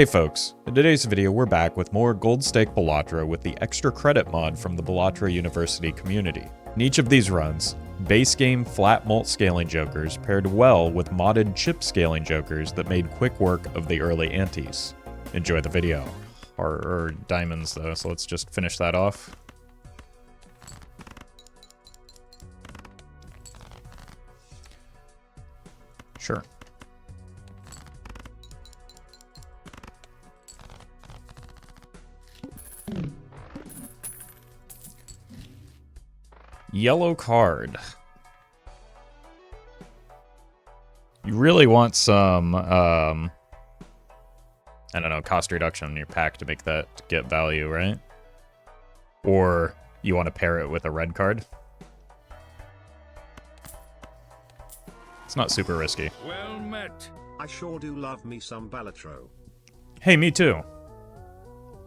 Hey folks, in today's video we're back with more Gold Stake Balatro with the extra credit mod from the Balatro University community. In each of these runs, base game flat mult scaling jokers paired well with modded chip scaling jokers that made quick work of the early antes. Enjoy the video. Or diamonds though, so let's just finish that off. Sure. Yellow card. You really want some, I don't know, cost reduction in your pack to make that get value, right? Or you want to pair it with a red card. It's not super risky. Well met. I sure do love me some Balatro. Hey, me too.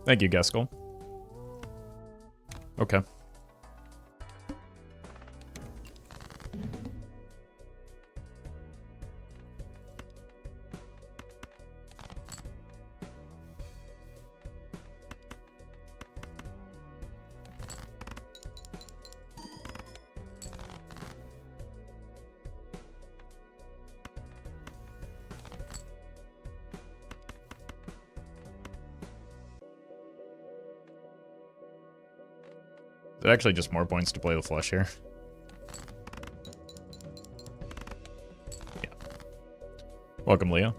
Thank you, Gaskell. Okay. Is it actually just more points to play the flush here? Yeah. Welcome, Leo.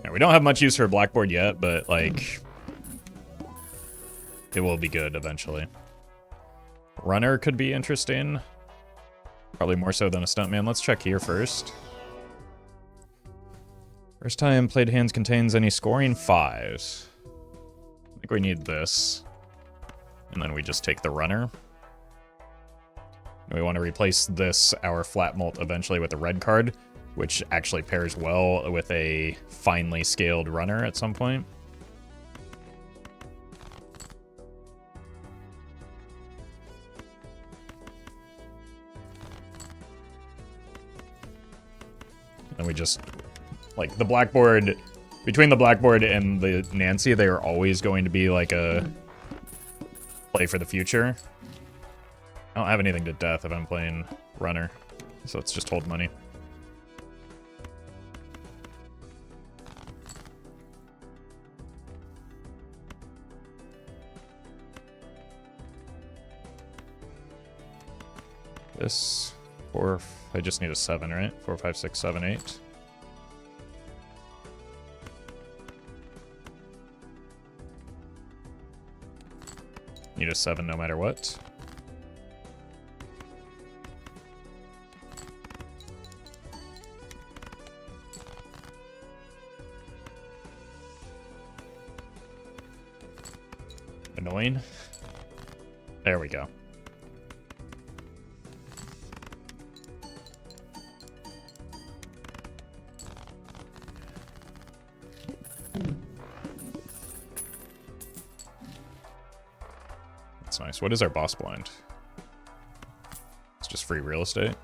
Yeah, we don't have much use for a blackboard yet, but, like, it will be good eventually. Runner could be interesting. Probably more so than a stuntman. Let's check here first. First time played hands contains any scoring? 5s. I think we need this. And then we just take the runner. And we want to replace this, our flat mult, eventually with a red card, which actually pairs well with a finely scaled runner at some point. And we just... like, the blackboard, between the blackboard and the Nancy, they are always going to be, like, a play for the future. I don't have anything to death if I'm playing runner, so let's just hold money. This, 4, I just need a 7, right? 4, 5, 6, 7, 8. Need a 7 no matter what. Annoying. There we go. That's nice. What is our boss blind? It's just free real estate.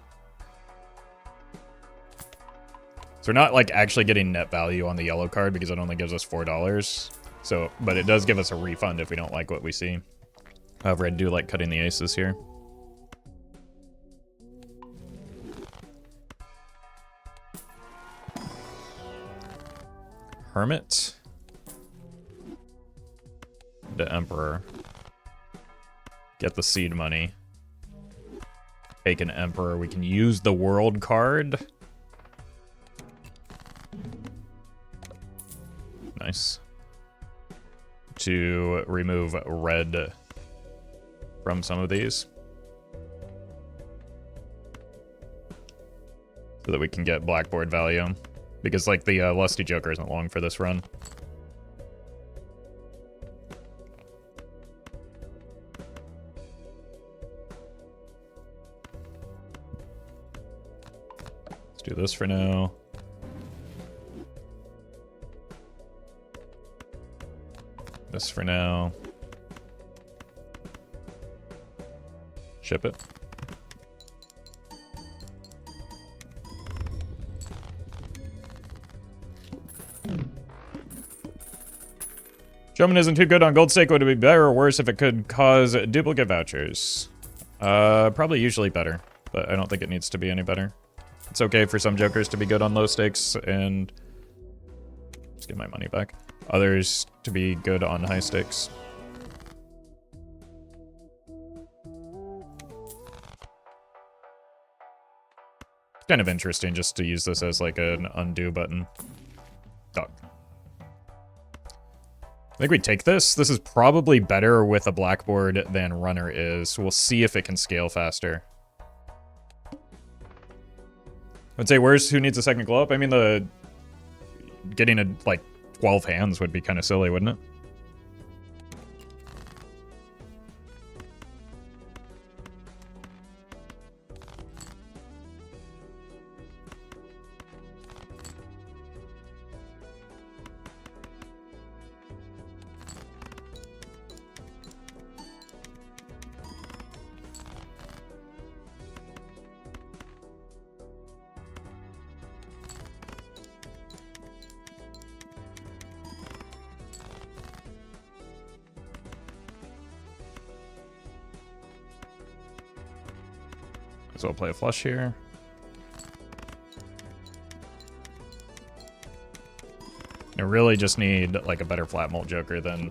So we're not like actually getting net value on the yellow card because it only gives us $4. So, but it does give us a refund if we don't like what we see. However, I do like cutting the aces here. Hermit. The Emperor. Get the seed money. Take an Emperor. We can use the World card. Nice. To remove red from some of these. So that we can get blackboard value. Because, like, the Lusty Joker isn't long for this run. Do this for now. This for now. Ship it. Showman isn't too good on Gold Stake. Would it be better or worse if it could cause duplicate vouchers? Probably usually better, but I don't think it needs to be any better. It's okay for some jokers to be good on low stakes and just get my money back. Others to be good on high stakes. It's kind of interesting just to use this as like an undo button. Duck. I think we take this. This is probably better with a blackboard than runner is. We'll see if it can scale faster. I'd say worse, who needs a second glow up? I mean, getting a, like, 12 hands would be kind of silly, wouldn't it? So I'll play a flush here. I really just need like a better flat mult joker than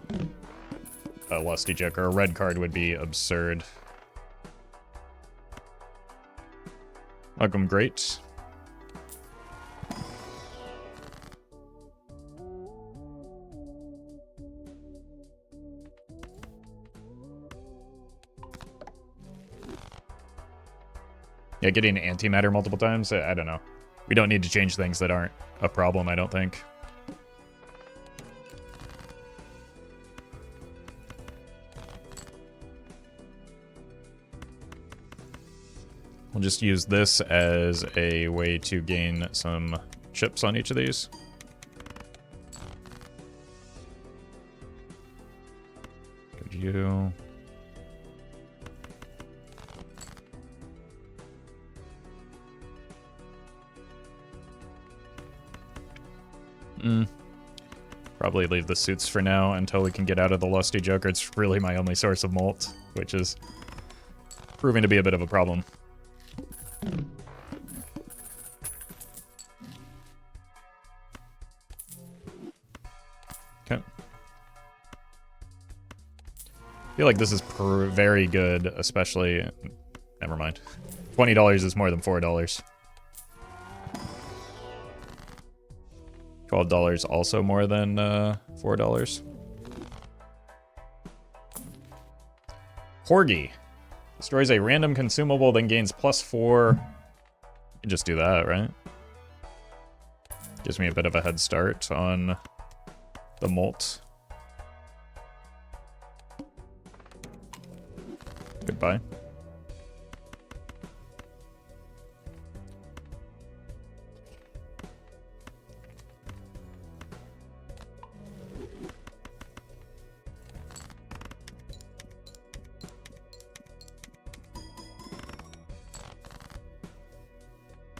a lusty joker. A red card would be absurd. Welcome, great. Yeah, getting antimatter multiple times, I don't know. We don't need to change things that aren't a problem, I don't think. We'll just use this as a way to gain some chips on each of these. Could you... Probably leave the suits for now until we can get out of the lusty joker. It's really my only source of mult, which is proving to be a bit of a problem. Okay. I feel like this is very good, especially... Never mind. $20 is more than $4. $12 also more than $4. Corgi. Destroys a random consumable, then gains +4. You can just do that, right? Gives me a bit of a head start on the Mult. Goodbye.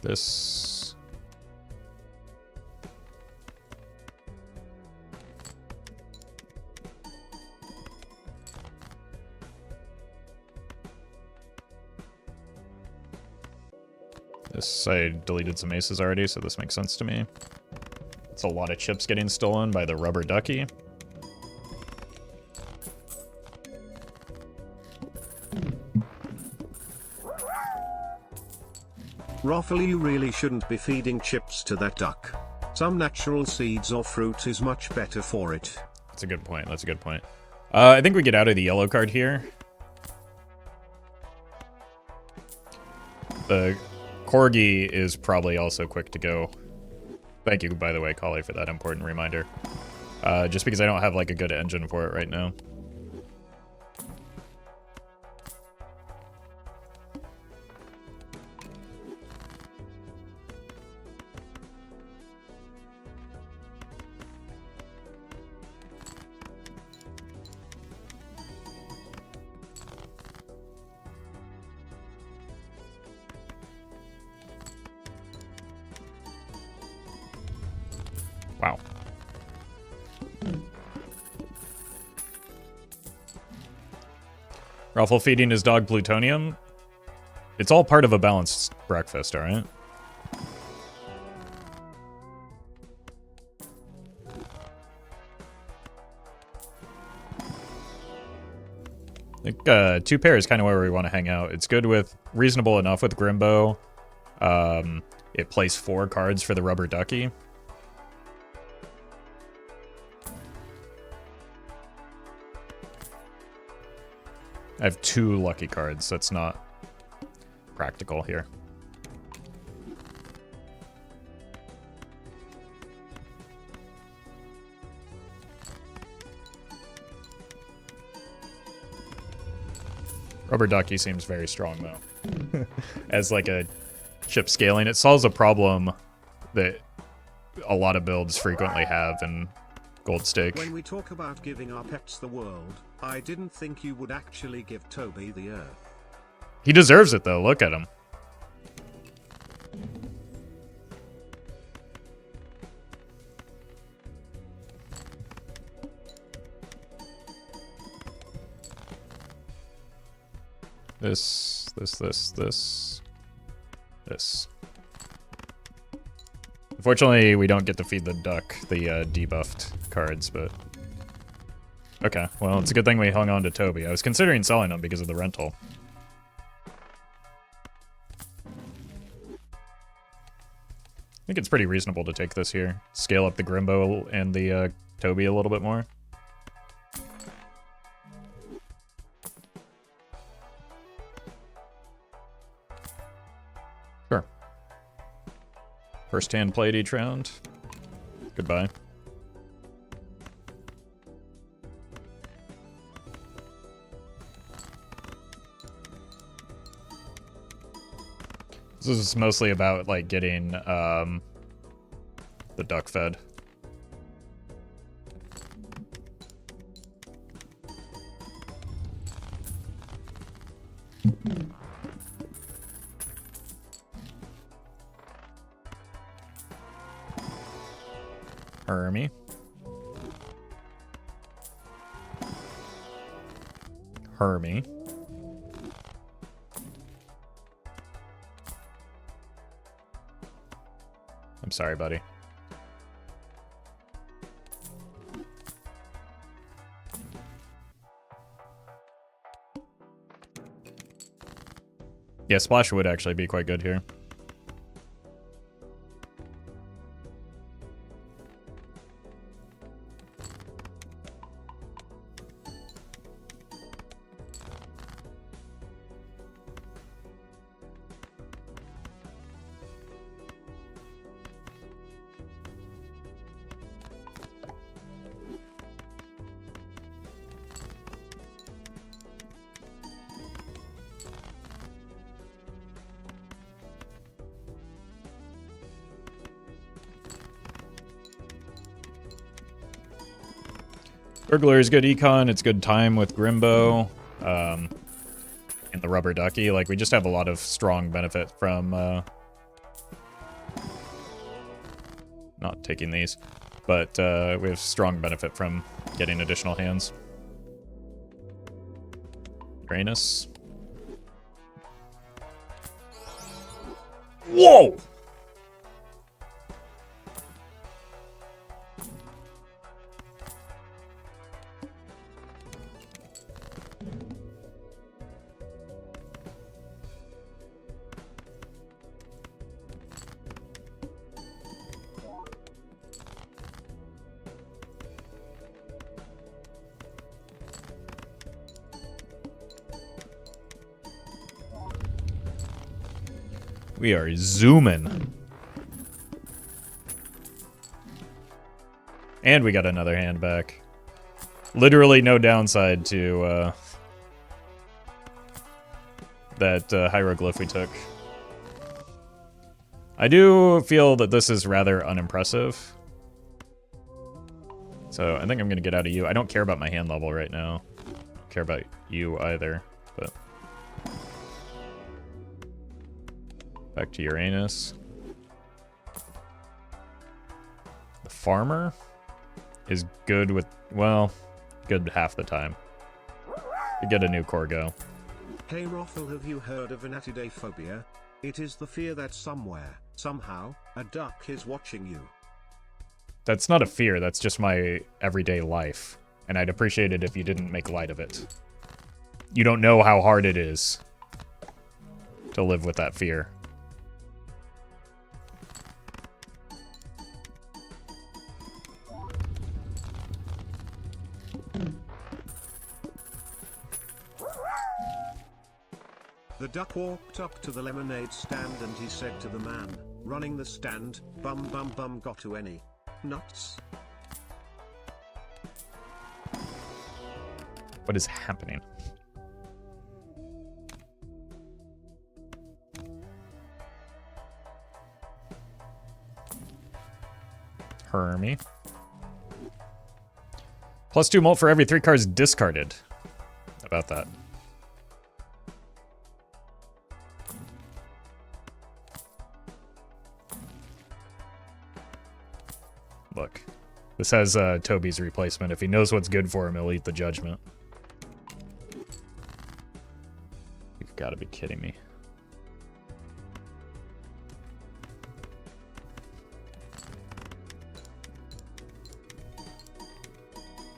This... This, I deleted some aces already, so this makes sense to me. It's a lot of chips getting stolen by the rubber ducky. Roffle, you really shouldn't be feeding chips to that duck. Some natural seeds or fruit is much better for it. That's a good point. That's a good point. I think we get out of the yellow card here. The Corgi is probably also quick to go. Thank you, by the way, Collie, for that important reminder. Just because I don't have like a good engine for it right now. Wow. Roffle feeding his dog plutonium. It's all part of a balanced breakfast, alright? I think 2 pair is kind of where we want to hang out. It's good with, reasonable enough with Grimbo. It plays 4 cards for the rubber ducky. I have 2 lucky cards. That's not practical here. Rubber ducky seems very strong though. As like a chip scaling, it solves a problem that a lot of builds frequently have in Gold Stake. When we talk about giving our pets the world, I didn't think you would actually give Toby the earth. He deserves it though, look at him. This. Unfortunately, we don't get to feed the duck the debuffed cards, but... Okay, well, it's a good thing we hung on to Toby. I was considering selling him because of the rental. I think it's pretty reasonable to take this here. Scale up the Grimbo and the Toby a little bit more. Sure. First hand played each round. Goodbye. This is mostly about like getting the duck fed. Hermie. Hermie. I'm sorry, buddy. Yeah, Splash would actually be quite good here. Burglar is good econ, it's good time with Grimbo, and the rubber ducky. Like, we just have a lot of strong benefit from, not taking these, but we have strong benefit from getting additional hands. Uranus. Whoa! We are zooming. And we got another hand back. Literally no downside to that hieroglyph we took. I do feel that this is rather unimpressive. So I think I'm going to get out of you. I don't care about my hand level right now. I don't care about you either, but... Back to Uranus. The farmer is good with, well, good half the time. You get a new Corgo. Hey Roffle, have you heard of anatidaphobia? It is the fear that somewhere, somehow, a duck is watching you. That's not a fear, that's just my everyday life. And I'd appreciate it if you didn't make light of it. You don't know how hard it is to live with that fear. The duck walked up to the lemonade stand and he said to the man running the stand, bum bum bum, got to any nuts? What is happening? Hermie. +2 mult for every 3 cards discarded. How about that? Look, this has Toby's replacement. If he knows what's good for him, he'll eat the judgment. You've got to be kidding me.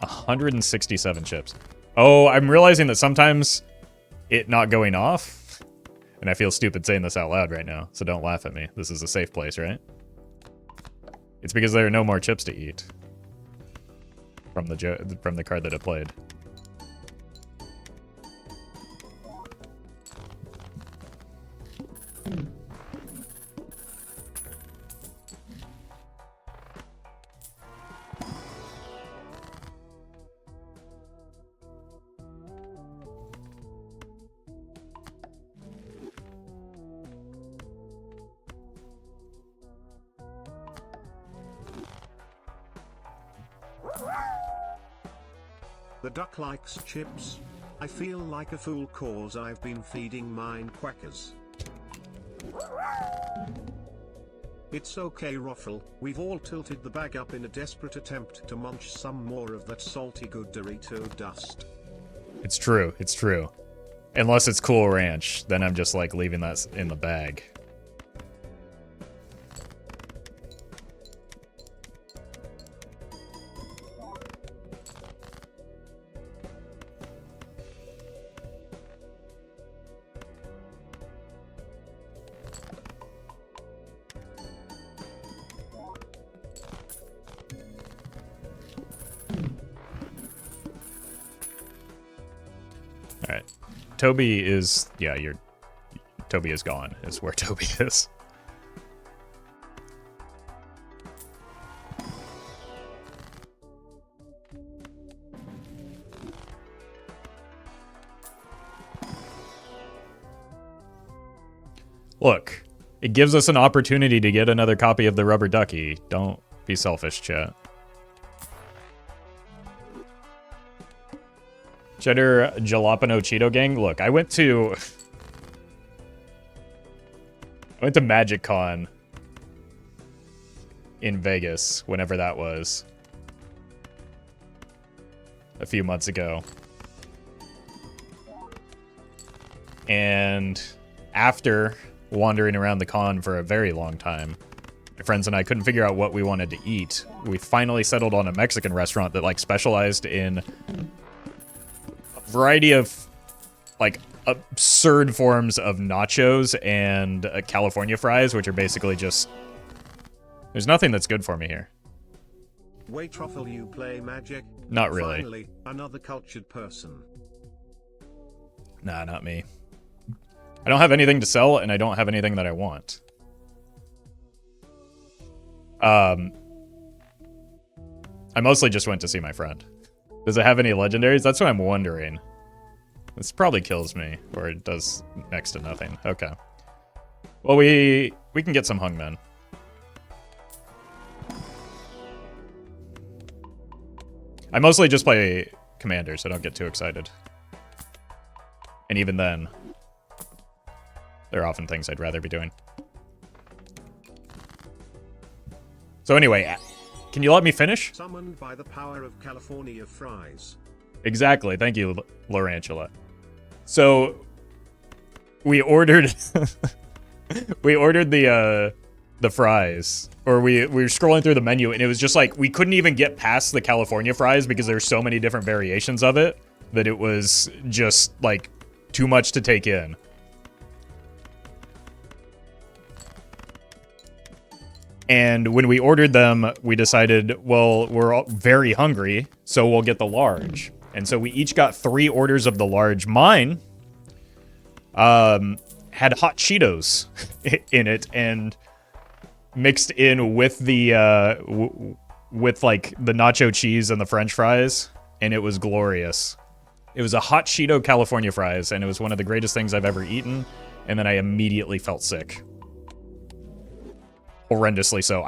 $167 chips. Oh, I'm realizing that sometimes it not going off, and I feel stupid saying this out loud right now, so don't laugh at me. This is a safe place, right? It's because there are no more chips to eat from the card that it played. The duck likes chips. I feel like a fool cause I've been feeding mine quackers. It's okay Roffle, we've all tilted the bag up in a desperate attempt to munch some more of that salty good Dorito dust. It's true, it's true. Unless it's Cool Ranch, then I'm just like leaving that in the bag. Alright. Toby is... yeah, Toby is gone, is where Toby is. Look, it gives us an opportunity to get another copy of the rubber ducky. Don't be selfish, chat. Cheddar Jalapeno Cheeto Gang. Look, I went to Magic Con in Vegas, whenever that was, a few months ago. And after wandering around the con for a very long time, my friends and I couldn't figure out what we wanted to eat. We finally settled on a Mexican restaurant that like specialized in variety of like absurd forms of nachos and California fries, which are basically just... there's nothing that's good for me here. Wait, Roffle, you play Magic? Not really. Finally, another cultured person. Nah, not me. I don't have anything to sell, and I don't have anything that I want. I mostly just went to see my friend. Does it have any legendaries? That's what I'm wondering. This probably kills me, or it does next to nothing. Okay. Well, we can get some hungmen. I mostly just play commander, so don't get too excited. And even then, there are often things I'd rather be doing. So anyway, can you let me finish? Summoned by the power of California fries. Exactly. Thank you, Lorantula. So, we ordered we ordered the fries, or we were scrolling through the menu, and it was just like we couldn't even get past the California fries because there's so many different variations of it that it was just like too much to take in. And when we ordered them, we decided, well, we're all very hungry, so we'll get the large. And so we each got 3 orders of the large. Mine had hot Cheetos in it and mixed in with the with like the nacho cheese and the French fries, and it was glorious. It was a hot Cheeto California fries, and it was one of the greatest things I've ever eaten. And then I immediately felt sick. Horrendously so.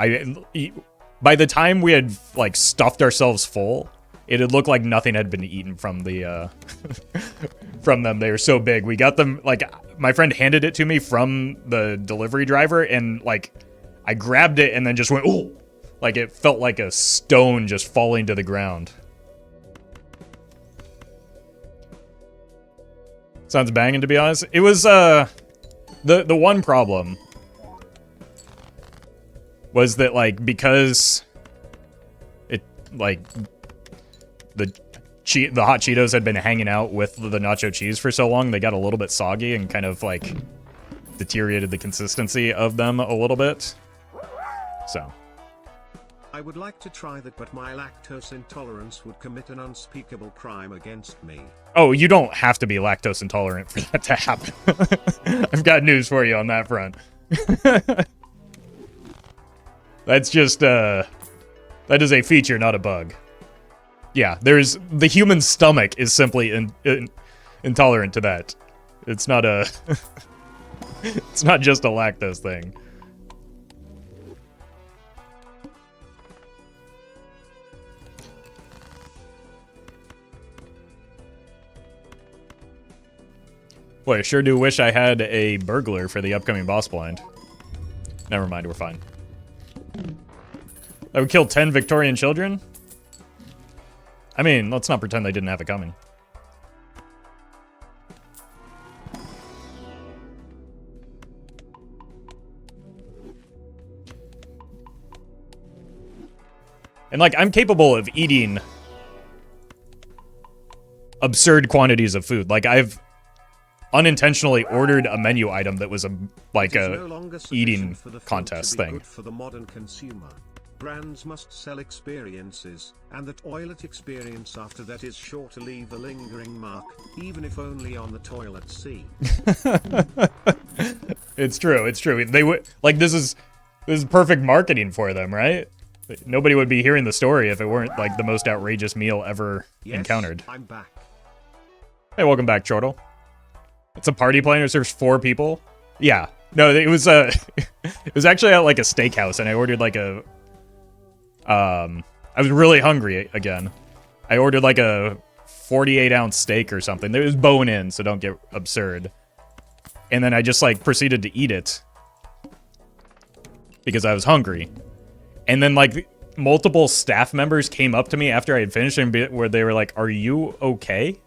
By the time we had like stuffed ourselves full, it had looked like nothing had been eaten from the from them. They were so big. We got them, like, my friend handed it to me from the delivery driver, and like I grabbed it and then just went, oh, like it felt like a stone just falling to the ground. Sounds banging, to be honest. It was the one problem was that, like, because it, like, the hot Cheetos had been hanging out with the nacho cheese for so long, they got a little bit soggy and kind of, like, deteriorated the consistency of them a little bit. So. I would like to try that, but my lactose intolerance would commit an unspeakable crime against me. Oh, you don't have to be lactose intolerant for that to happen. I've got news for you on that front. That's just, that is a feature, not a bug. Yeah, the human stomach is simply intolerant to that. It's not a, it's not just a lactose thing. Boy, I sure do wish I had a burglar for the upcoming boss blind. Never mind, we're fine. I would kill 10 Victorian children? I mean, let's not pretend they didn't have it coming. And, like, I'm capable of eating absurd quantities of food. Like, I've unintentionally ordered a menu item that was a eating contest thing. Good for the modern consumer. Brands must sell experiences, and the toilet experience after that is sure to leave a lingering mark, even if only on the toilet seat. It's true. It's true. They would, like, this is perfect marketing for them, right? Nobody would be hearing the story if it weren't like the most outrageous meal ever encountered. I'm back. Hey, welcome back, Chortle. It's a party plan. It serves 4 people. Yeah. No, it was it was actually at like a steakhouse, and I ordered like a I was really hungry again. I ordered like a 48-ounce steak or something. It was bone in, so don't get absurd. And then I just like proceeded to eat it because I was hungry. And then like multiple staff members came up to me after I had finished and where they were like, "Are you okay?"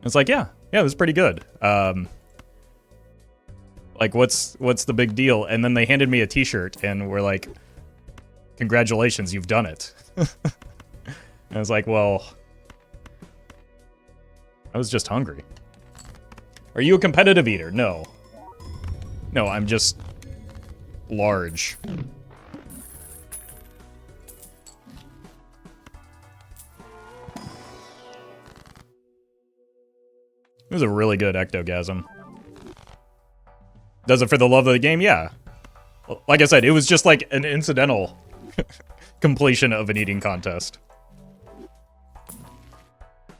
It's like, yeah, it was pretty good. Like, what's the big deal? And then they handed me a t-shirt and were like, "Congratulations, you've done it." And I was like, well, I was just hungry. Are you a competitive eater? No. No, I'm just large. It was a really good ectogasm. Does it for the love of the game? Yeah. Like I said, it was just like an incidental completion of an eating contest.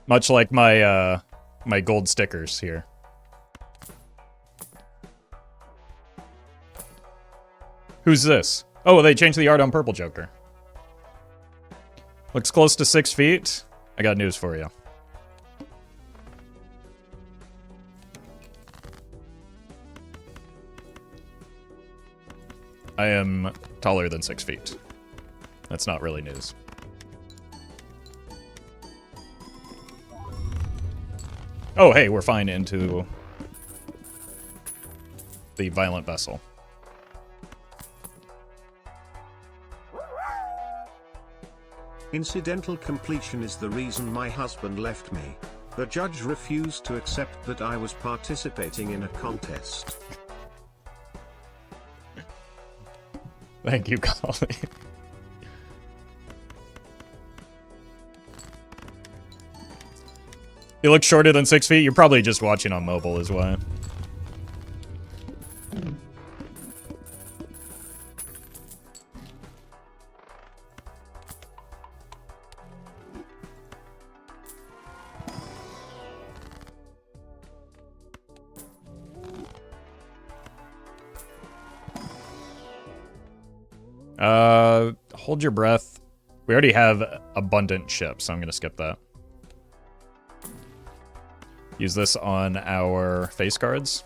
Much like my my gold stickers here. Who's this? Oh, they changed the art on Purple Joker. Looks close to 6 feet. I got news for you. I am taller than 6 feet. That's not really news. Oh, hey, we're fine into the Violent Vessel. Incidental completion is the reason my husband left me. The judge refused to accept that I was participating in a contest. Thank you, Collie. You look shorter than 6 feet? You're probably just watching on mobile is why. Hold your breath. We already have abundant ships, so I'm gonna skip that. Use this on our face cards.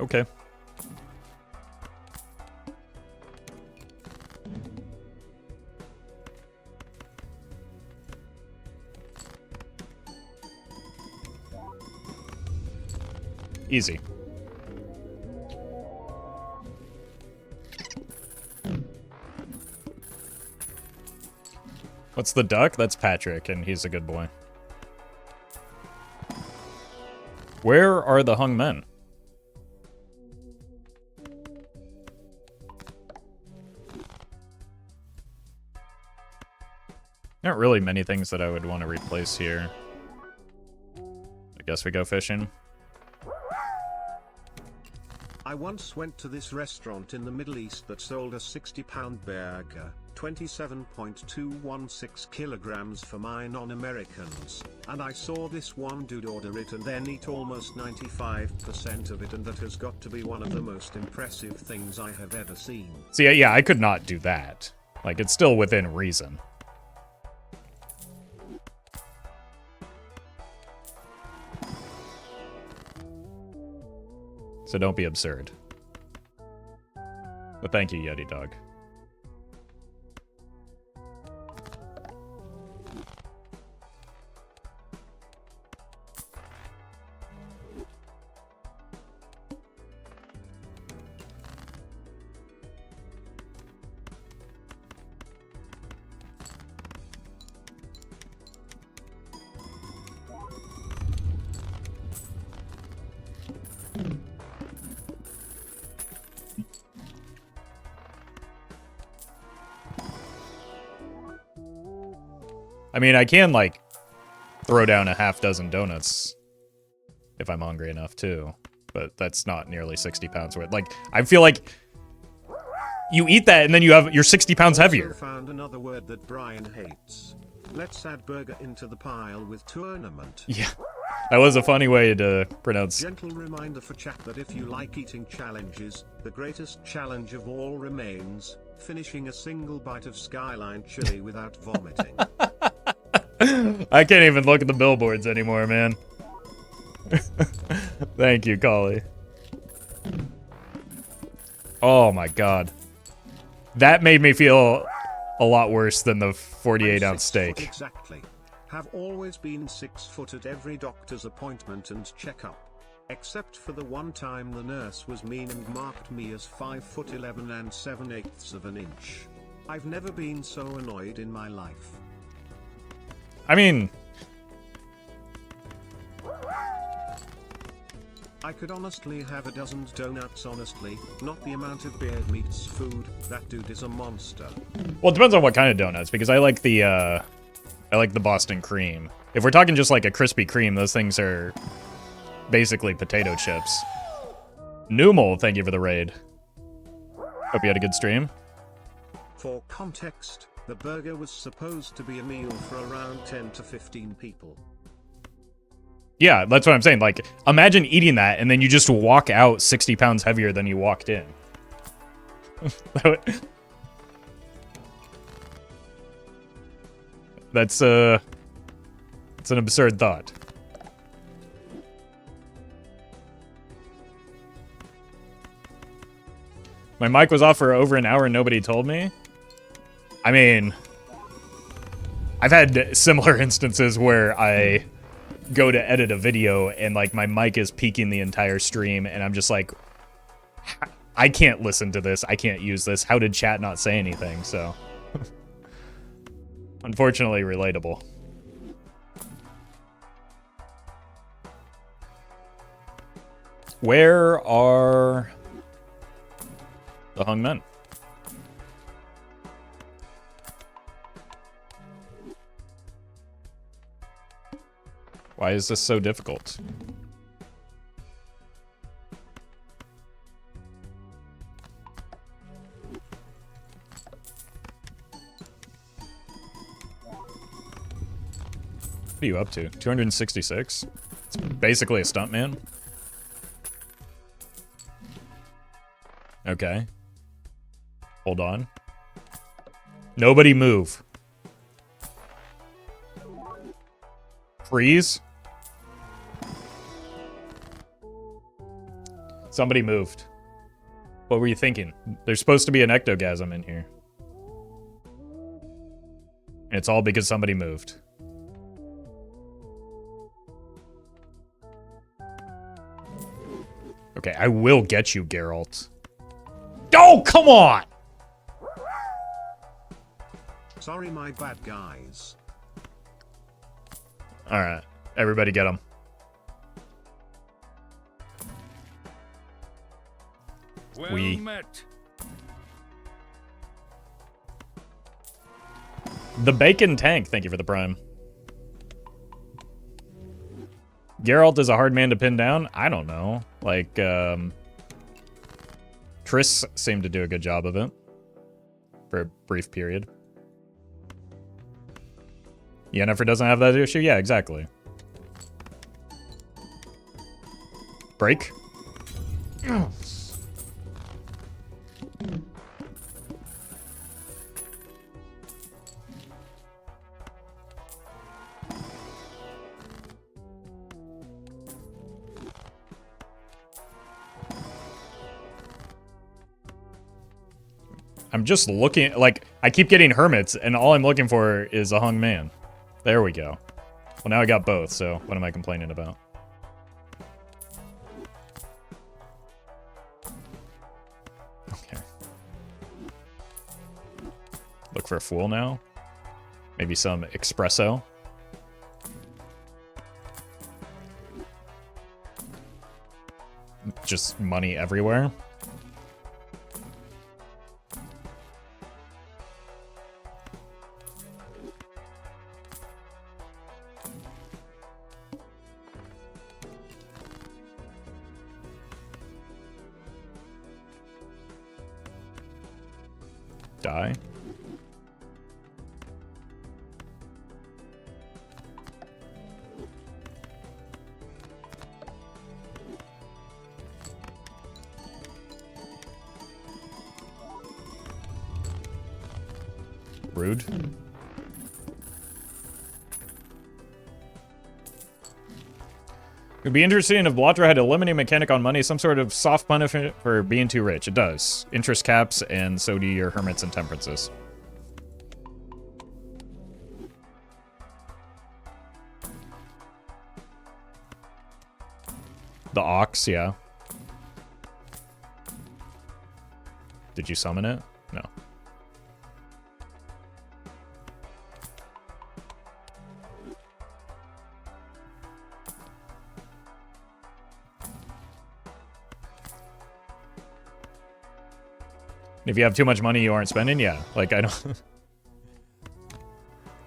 Okay. Easy. What's the duck? That's Patrick, and he's a good boy. Where are the hung men? Not really many things that I would want to replace here. I guess we go fishing. I once went to this restaurant in the Middle East that sold a 60-pound burger, 27.216 kilograms for my non-Americans, and I saw this one dude order it and then eat almost 95% of it, and that has got to be one of the most impressive things I have ever seen. See, yeah, I could not do that. Like, it's still within reason. So don't be absurd. But thank you, Yeti Dog. I mean, I can, like, throw down a half dozen donuts if I'm hungry enough, too. But that's not nearly 60 pounds worth. Like, I feel like you eat that and then you're 60 pounds heavier. Found another word that Brian hates. Let's add burger into the pile with tournament. Yeah, that was a funny way to pronounce. Gentle reminder for chat that if you like eating challenges, the greatest challenge of all remains finishing a single bite of Skyline chili without vomiting. I can't even look at the billboards anymore, man. Thank you, Collie. Oh my god. That made me feel a lot worse than the 48-ounce steak. Exactly. Have always been 6 foot at every doctor's appointment and checkup. Except for the one time the nurse was mean and marked me as 5'11" and 7/8 of an inch. I've never been so annoyed in my life. I mean, I could honestly have a dozen donuts, honestly, not the amount of beard meets food. That dude is a monster. well, it depends on what kind of donuts, because I like the Boston cream. If we're talking just like a Krispy Kreme, those things are basically potato chips. Numal, thank you for the raid. Hope you had a good stream. For context, the burger was supposed to be a meal for around 10 to 15 people. Yeah, that's what I'm saying. Like, imagine eating that and then you just walk out 60 pounds heavier than you walked in. That's an absurd thought. My mic was off for over an hour and nobody told me. I mean, I've had similar instances where I go to edit a video and like my mic is peaking the entire stream and I'm just like, I can't listen to this. I can't use this. How did chat not say anything? So, unfortunately, relatable. Where are the hung men? Why is this so difficult? What are you up to? 266? It's basically a stuntman. Okay. Hold on. Nobody move. Freeze. Somebody moved. What were you thinking? There's supposed to be an ectogasm in here. And it's all because somebody moved. Okay, I will get you, Geralt. Oh, come on! Sorry, my bad, guys. Alright, everybody get him. Well met. The Bacon Tank, thank you for the prime. Geralt is a hard man to pin down? I don't know. Like, Triss seemed to do a good job of it. For a brief period. Yennefer doesn't have that issue? Yeah, exactly. Break. I'm just looking, like, I keep getting hermits, and all I'm looking for is a hung man. There we go. Well, now I got both, so what am I complaining about? Okay. Look for a fool now. Maybe some espresso. Just money everywhere. Die. Rude. It would be interesting if Balatro had a limiting mechanic on money, some sort of soft punishment for being too rich. It does. Interest caps, and so do your hermits and temperances. The ox, yeah. Did you summon it? No. If you have too much money you aren't spending, yeah. Like, I don't...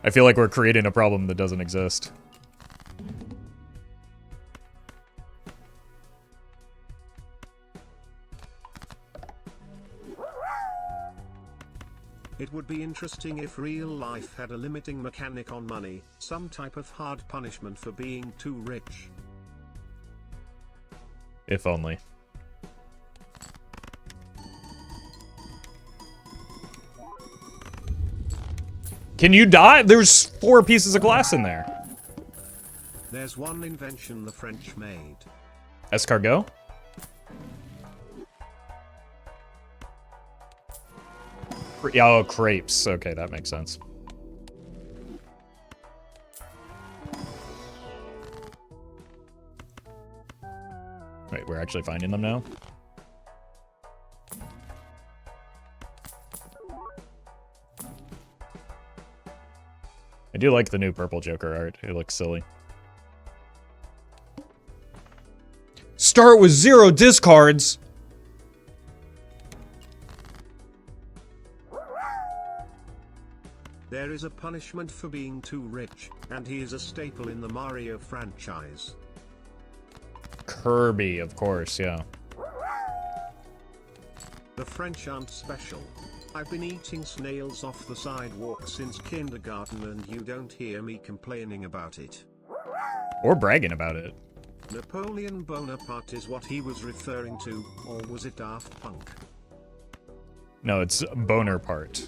I feel like we're creating a problem that doesn't exist. It would be interesting if real life had a limiting mechanic on money, some type of hard punishment for being too rich. If only. Can you die? There's 4 pieces of glass in there. There's one invention the French made. Escargot? Oh, crepes. Okay, that makes sense. Wait, we're actually finding them now? I do like the new purple Joker art. It looks silly. Start with 0 discards! There is a punishment for being too rich, and he is a staple in the Mario franchise. Kirby, of course, yeah. The French aren't special. I've been eating snails off the sidewalk since kindergarten and you don't hear me complaining about it. Or bragging about it. Napoleon Bonaparte is what he was referring to, or was it Daft Punk? No, it's Boner part.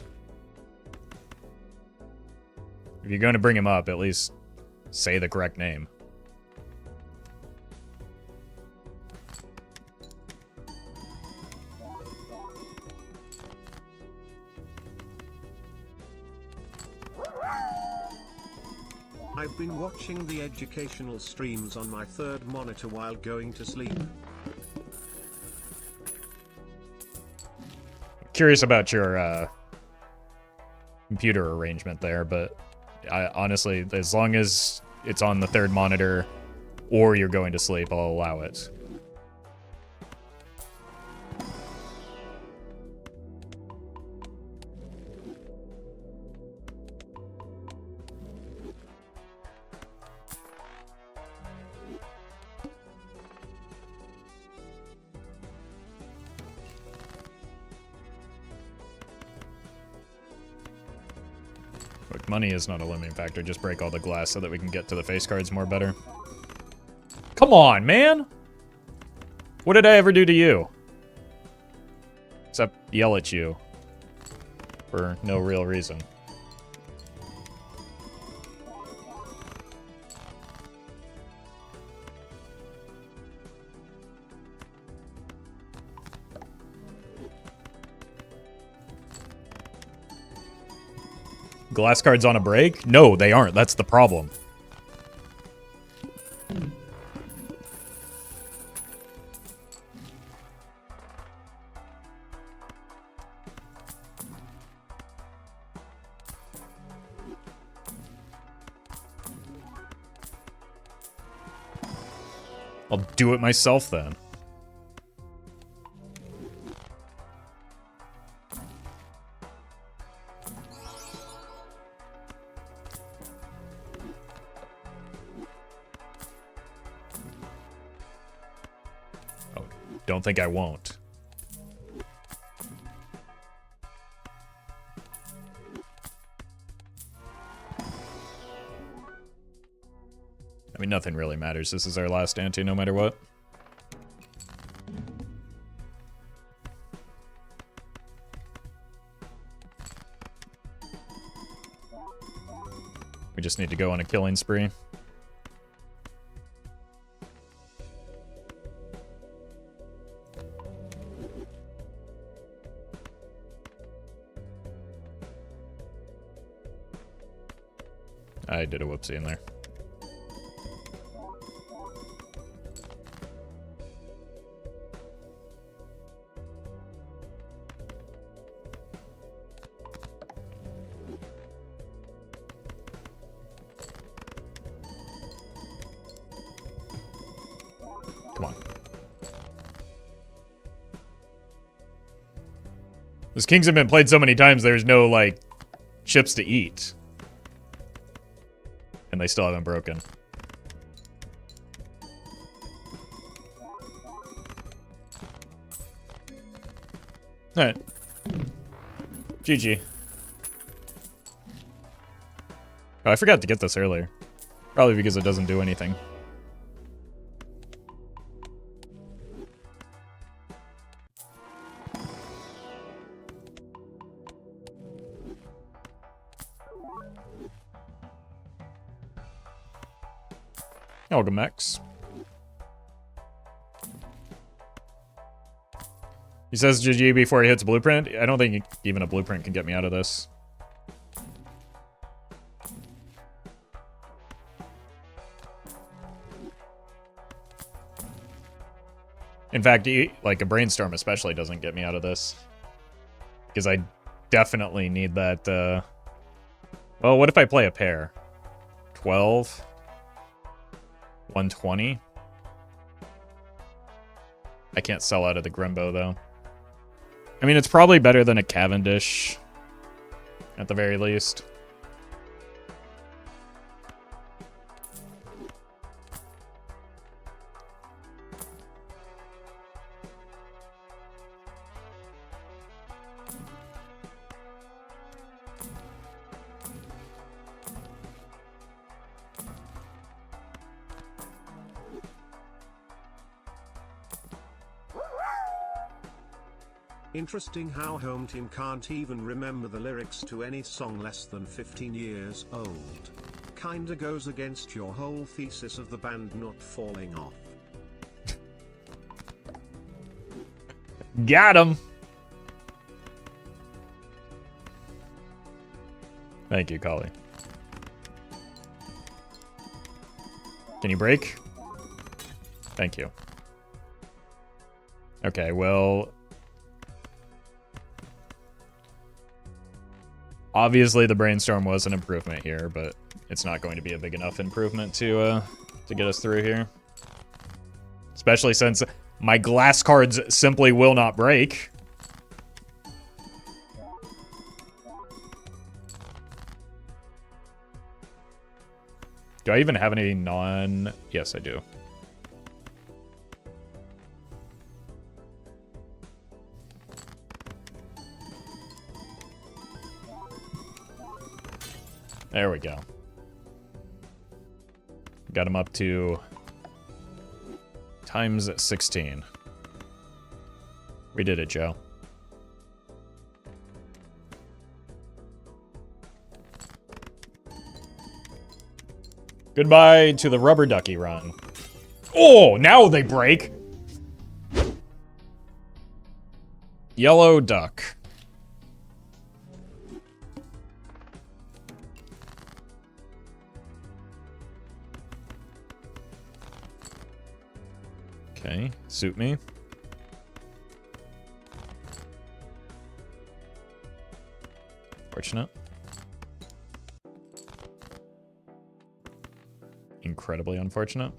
If you're going to bring him up, at least say the correct name. I've been watching the educational streams on my third monitor while going to sleep. Curious about your computer arrangement there, but honestly, as long as it's on the third monitor or you're going to sleep, I'll allow it. Look, money is not a limiting factor. Just break all the glass so that we can get to the face cards more better. Come on, man! What did I ever do to you? Except yell at you. For no real reason. Glass cards on a break? No, they aren't. That's the problem. I'll do it myself then. Don't think I won't. I mean, nothing really matters. This is our last ante no matter what. We just need to go on a killing spree. I did a whoopsie in there. Come on. Those kings have been played so many times, there's no, like, chips to eat. And they still haven't broken. Alright. GG. Oh, I forgot to get this earlier. Probably because it doesn't do anything. Welcome, Max. He says GG before he hits blueprint. I don't think even a blueprint can get me out of this. In fact, like a brainstorm especially doesn't get me out of this. Because I definitely need that, well, what if I play a pair? 12? 120? I can't sell out of the Grimbo, though. I mean, it's probably better than a Cavendish, at the very least. Interesting how Home Team can't even remember the lyrics to any song less than 15 years old. Kinda goes against your whole thesis of the band not falling off. Got him! Thank you, Collie. Can you break? Thank you. Okay, well... obviously, the brainstorm was an improvement here, but it's not going to be a big enough improvement to get us through here. Especially since my glass cards simply will not break. Do I even have any non... yes, I do. There we go. Got him up to times 16. We did it, Joe. Goodbye to the rubber ducky run. Oh, now they break. Yellow duck. Okay, suit me. Fortunate. Incredibly unfortunate.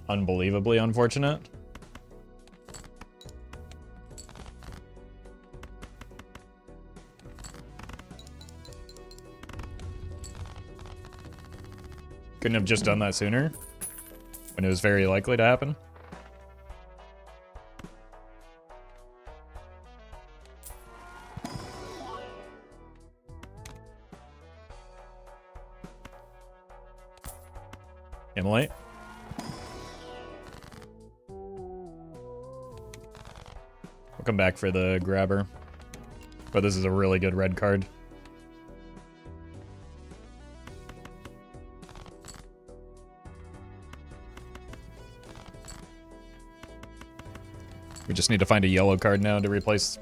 Unbelievably unfortunate. Couldn't have just done that sooner when it was very likely to happen. Immolate. We'll come back for the grabber. But this is a really good red card. We just need to find a yellow card now to replace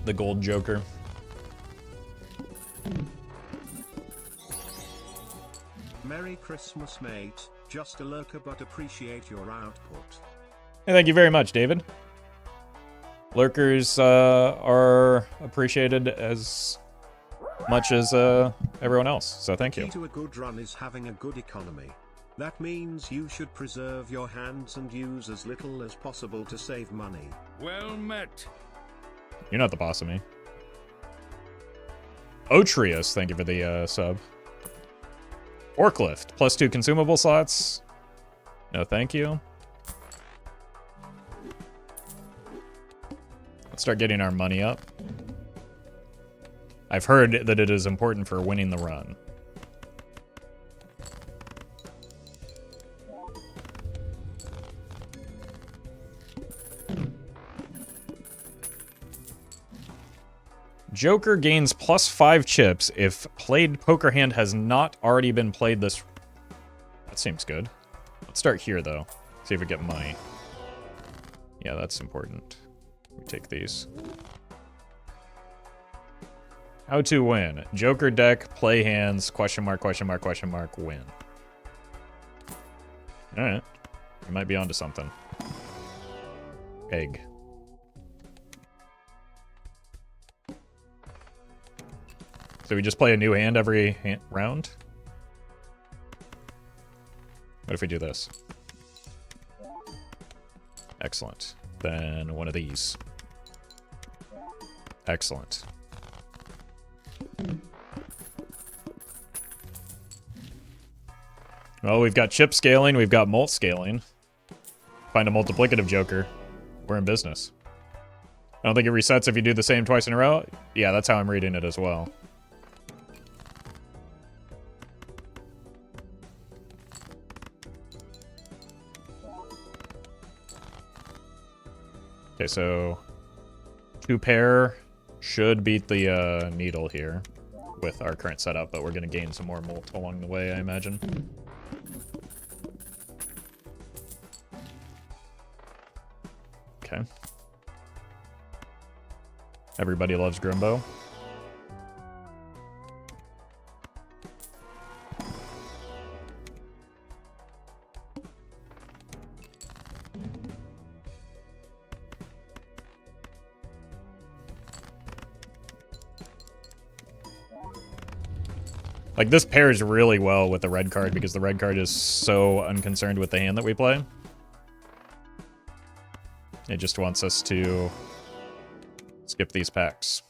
the gold joker. Merry Christmas, mate. Just a lurker, but appreciate your output. Hey, thank you very much, David. Lurkers are appreciated as much as everyone else, so thank you. Key to a good run is having a good economy. That means you should preserve your hands and use as little as possible to save money. Well met. You're not the boss of me. Otrius, thank you for the sub. Forklift, +2 consumable slots. No, thank you. Let's start getting our money up. I've heard that it is important for winning the run. Joker gains +5 chips if played poker hand has not already been played this... That seems good. Let's start here, though. See if we get money. Yeah, that's important. We take these. How to win. Joker deck, play hands, question mark, win. Alright. You might be onto something. Egg. So we just play a new hand every round? What if we do this? Excellent. Then one of these. Excellent. Well, we've got chip scaling, we've got mult scaling. Find a multiplicative joker. We're in business. I don't think it resets if you do the same twice in a row. Yeah, that's how I'm reading it as well. Okay, so 2 pair should beat the needle here with our current setup, but we're going to gain some more mult along the way, I imagine. Okay. Everybody loves Grimbo. Like, this pairs really well with the red card because the red card is so unconcerned with the hand that we play. It just wants us to skip these packs.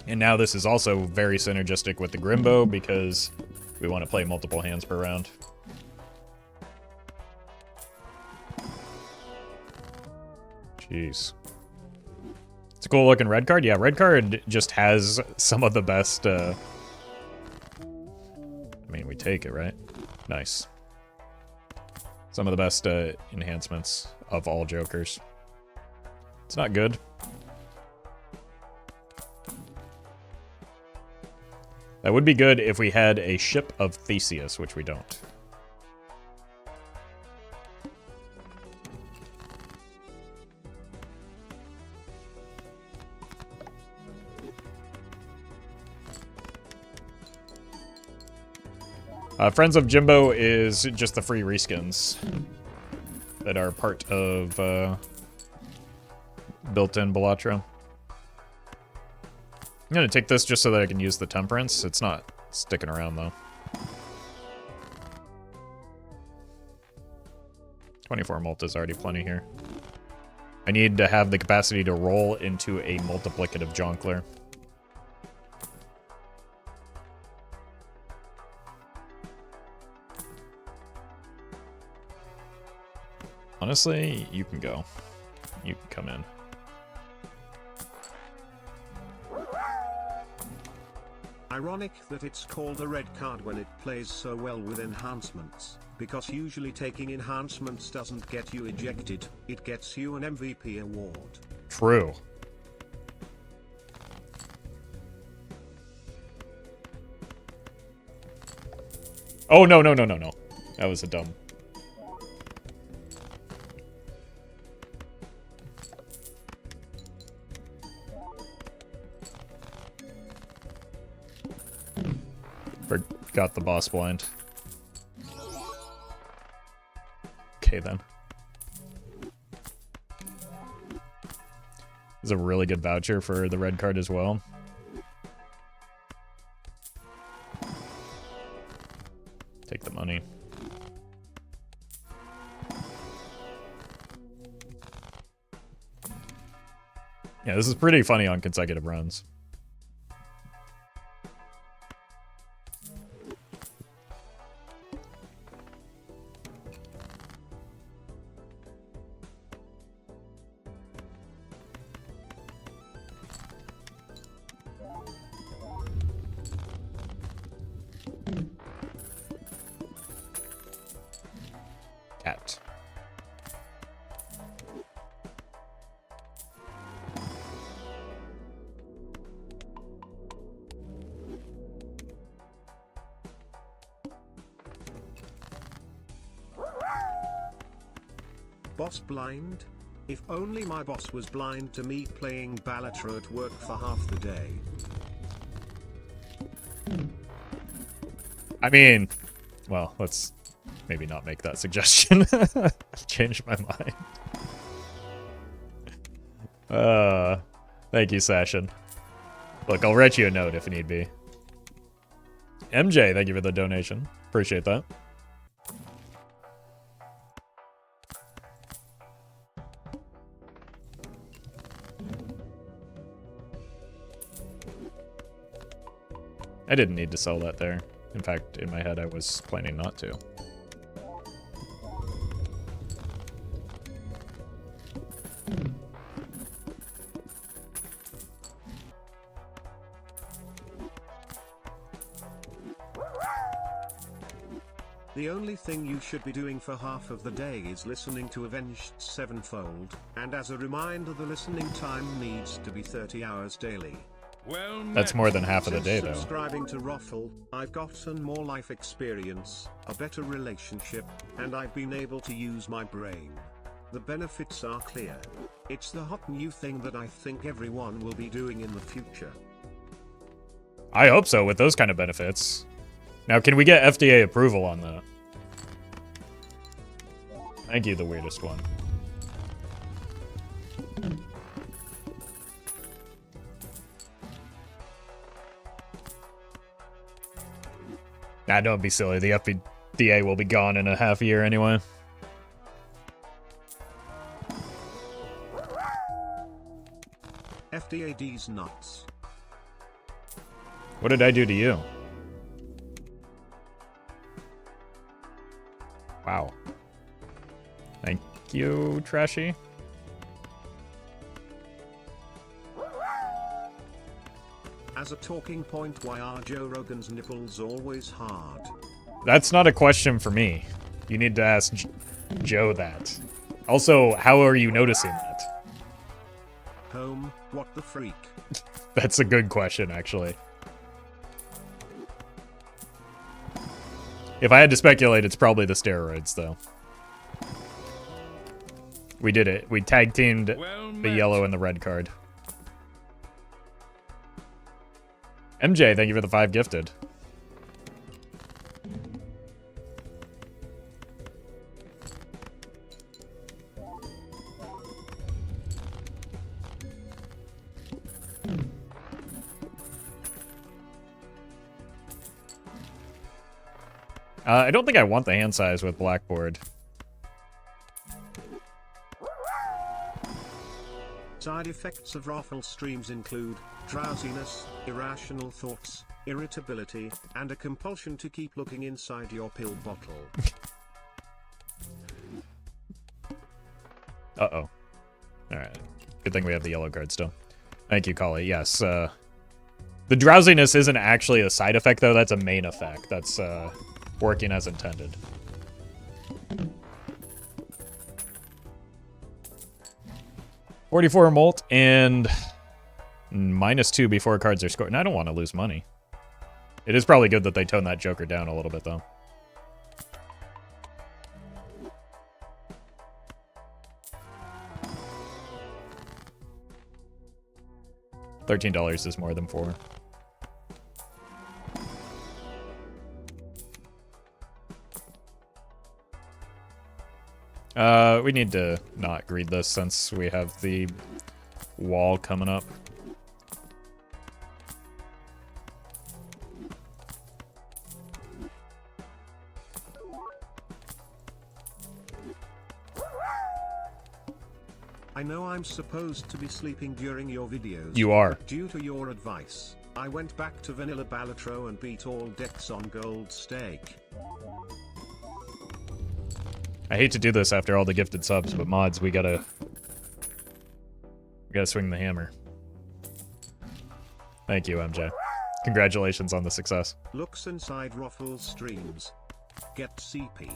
And now this is also very synergistic with the Grimbo because we want to play multiple hands per round. Jeez. It's a cool looking red card. Yeah, red card just has some of the best, I mean, we take it, right? Nice. Some of the best enhancements of all jokers. It's not good. That would be good if we had a Ship of Theseus, which we don't. Friends of Jimbo is just the free reskins that are part of built-in Balatro. I'm gonna take this just so that I can use the Temperance. It's not sticking around, though. 24 mult is already plenty here. I need to have the capacity to roll into a multiplicative Jonkler. Honestly, you can go. You can come in. Ironic that it's called a red card when it plays so well with enhancements, because usually taking enhancements doesn't get you ejected, it gets you an MVP award. True. Oh, no. That was a dumb... Got the boss blind. Okay, then. This is a really good voucher for the red card as well. Take the money. Yeah, this is pretty funny on consecutive runs. Cat. boss blind? If only my boss was blind to me playing Balatro at work for half the day. I mean, well, let's maybe not make that suggestion. I've changed my mind. Thank you, Sashin. Look, I'll write you a note if need be. MJ, thank you for the donation. Appreciate that. I didn't need to sell that there. In fact, in my head, I was planning not to. The only thing you should be doing for half of the day is listening to Avenged Sevenfold, and as a reminder the listening time needs to be 30 hours daily. Well That's met. more than half of the Since day, though. subscribing to Roffle, I've gotten more life experience, a better relationship, and I've been able to use my brain. The benefits are clear. It's the hot new thing that I think everyone will be doing in the future. I hope so, with those kind of benefits. Now, can we get FDA approval on that? Thank you, the weirdest one. Nah, don't be silly. The FDA will be gone in a half year anyway. FDAD's nuts. What did I do to you? Wow. Thank you, Trashy. As a talking point, why are Joe Rogan's nipples always hard? That's not a question for me. You need to ask Joe that. Also, how are you noticing that? Home, what the freak? That's a good question, actually. If I had to speculate, it's probably the steroids, though. We did it. We tag teamed Well the met. yellow and the red card. MJ, thank you for the 5 gifted. I don't think I want the hand size with Blackboard. Side effects of Roffle streams include drowsiness, irrational thoughts, irritability, and a compulsion to keep looking inside your pill bottle. Uh-oh. Alright. Good thing we have the yellow card still. Thank you, Collie. Yes, the drowsiness isn't actually a side effect, though. That's a main effect. That's, working as intended. $44 Mult and -2 before cards are scored. And I don't want to lose money. It is probably good that they tone that Joker down a little bit, though. $13 is more than 4. We need to not greed this since we have the wall coming up. I know I'm supposed to be sleeping during your videos. You are. But due to your advice, I went back to vanilla Balatro and beat all decks on Gold Stake. I hate to do this after all the gifted subs, but mods, we gotta swing the hammer. Thank you, MJ. Congratulations on the success. Looks inside Roffle streams. Get CP.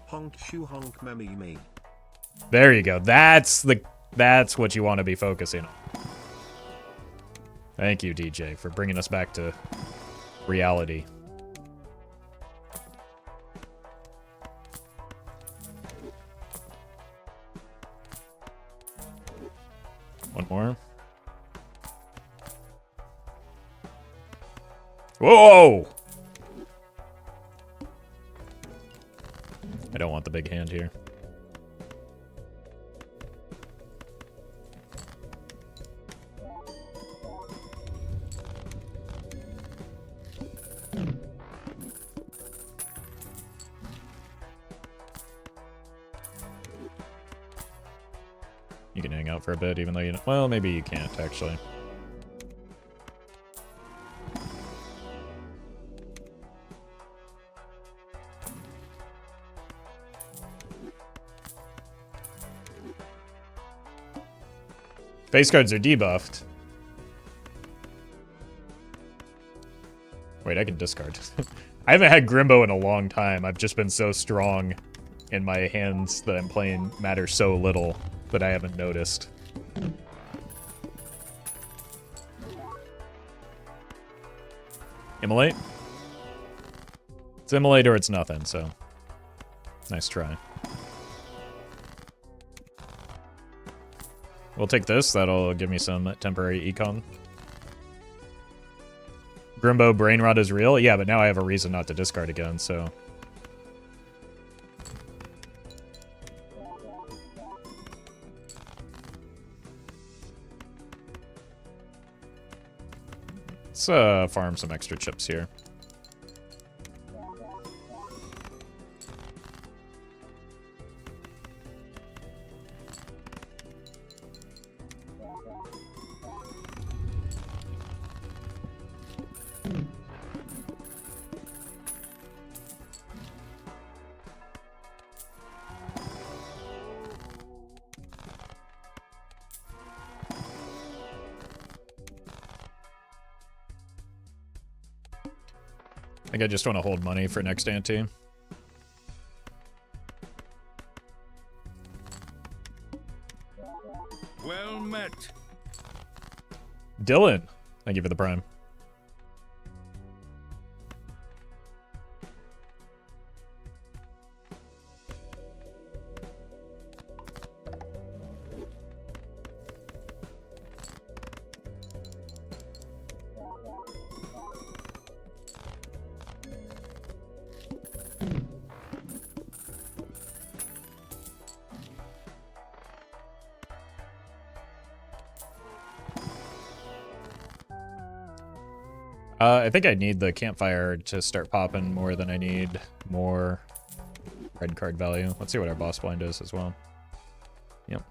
Honk shoo honk me. There you go. That's what you want to be focusing on. Thank you, DJ, for bringing us back to reality. One more. Whoa! I don't want the big hand here. You can hang out for a bit, even though you don't. Well, maybe you can't, actually. Face cards are debuffed. Wait, I can discard. I haven't had Grimbo in a long time. I've just been so strong in my hands that I'm playing matter so little that I haven't noticed. Immolate? It's Immolate or it's nothing, so nice try. We'll take this. That'll give me some temporary econ. Grimbo Brainrot is real? Yeah, but now I have a reason not to discard again, so... Let's farm some extra chips here. I think I just want to hold money for next ante. Well met. Dylan, thank you for the prime. I think I need the campfire to start popping more than I need more red card value. Let's see what our boss blind is as well. Yep.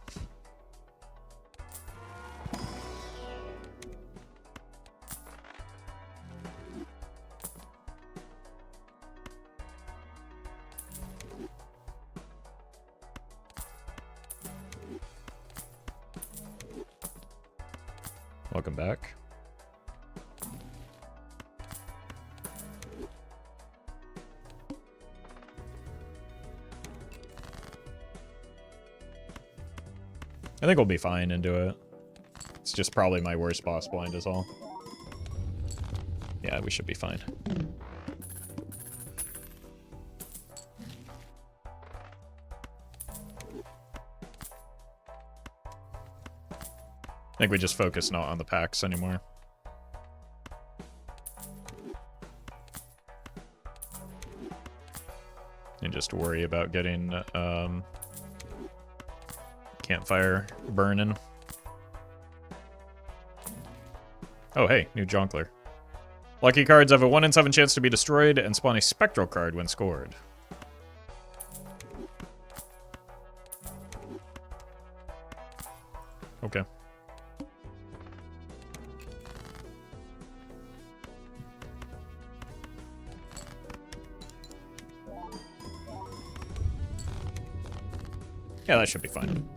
Welcome back. I think we'll be fine into it. It's just probably my worst boss blind is all. Yeah, we should be fine. I think we just focus not on the packs anymore. And just worry about getting campfire burning. Oh, hey, new Jonkler. Lucky cards have a 1 in 7 chance to be destroyed and spawn a spectral card when scored. Okay. Yeah, that should be fine.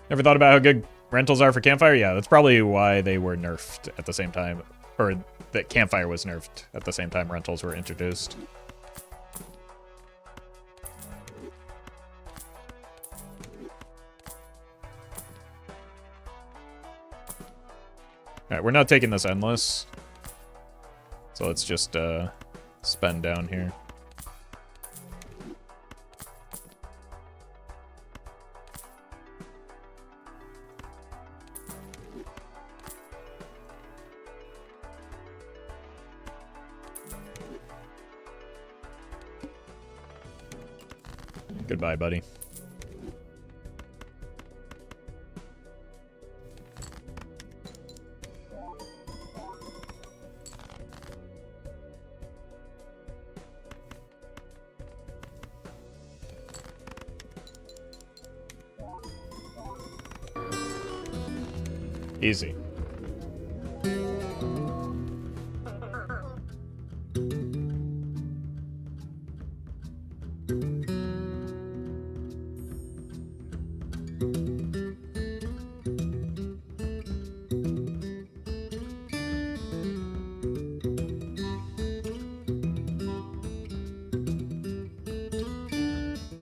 Ever thought about how good rentals are for Campfire? Yeah, that's probably why they were nerfed at the same time. Or that Campfire was nerfed at the same time rentals were introduced. Alright, we're not taking this endless. So let's just spend down here. Goodbye, buddy. Easy.